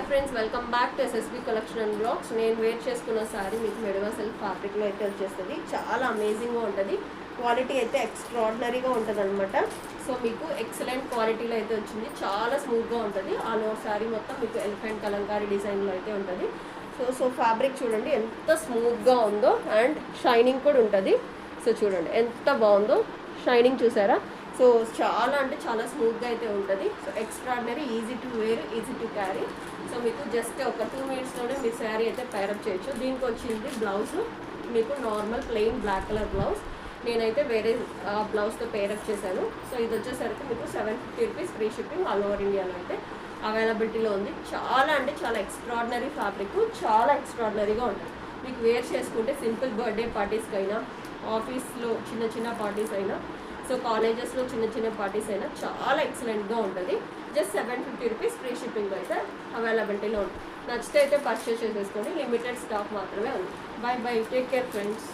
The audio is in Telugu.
Friends, welcome back to SSB collection and blogs. నేను వేర్ చేసుకున్న సారీ మీకు మెడవా సిల్క్ ఫ్యాబ్రిక్లో అయితే వచ్చేస్తుంది. చాలా అమేజింగ్గా ఉంటుంది. క్వాలిటీ అయితే ఎక్స్ట్రాడినరీగా ఉంటుంది అనమాట. సో మీకు ఎక్సలెంట్ క్వాలిటీలో అయితే వచ్చింది. చాలా స్మూత్గా ఉంటుంది. ఆల్ ఓవర్ సారీ మొత్తం మీకు ఎలిఫెంట్ కలంకారీ డిజైన్లో అయితే ఉంటుంది. సో ఫ్యాబ్రిక్ చూడండి ఎంత స్మూత్గా ఉందో, అండ్ షైనింగ్ కూడా ఉంటుంది. సో చూడండి ఎంత బాగుందో, షైనింగ్ చూసారా? సో చాలా అంటే చాలా స్మూత్గా అయితే ఉంటుంది. So extraordinary, easy to wear, easy to carry. So మీకు జస్ట్ ఒక 2 minutesలోనే మీ శారీ అయితే పేరప్ చేయొచ్చు. దీనికి వచ్చింది బ్లౌజ్ మీకు normal plain black colour blouse. నేనైతే వేరే బ్లౌజ్తో పేరప్ చేశాను. సో ఇది వచ్చేసరికి మీకు 750 rupees free shipping all over ఇండియాలో అయితే అవైలబిలిటీలో ఉంది. చాలా అంటే చాలా ఎక్స్ట్రాడినరీ ఫ్యాబ్రిక్, చాలా ఎక్స్ట్రాడినరీగా ఉంటుంది. మీకు వేర్ చేసుకుంటే సింపుల్ బర్త్డే పార్టీస్కి అయినా, ఆఫీస్లో చిన్న చిన్న పార్టీస్ అయినా, సో కాలేజెస్లో చిన్న చిన్న పార్టీస్ అయినా చాలా ఎక్సలెంట్గా ఉంటుంది. జస్ట్ 750 రూపీస్ ఫ్రీ షిప్పింగ్ అయితే అవైలబిలిటీలో ఉంటుంది. నచ్చితే అయితే పర్చేస్ చేసేసుకోండి. లిమిటెడ్ స్టాక్ మాత్రమే ఉంది. By by, take care friends.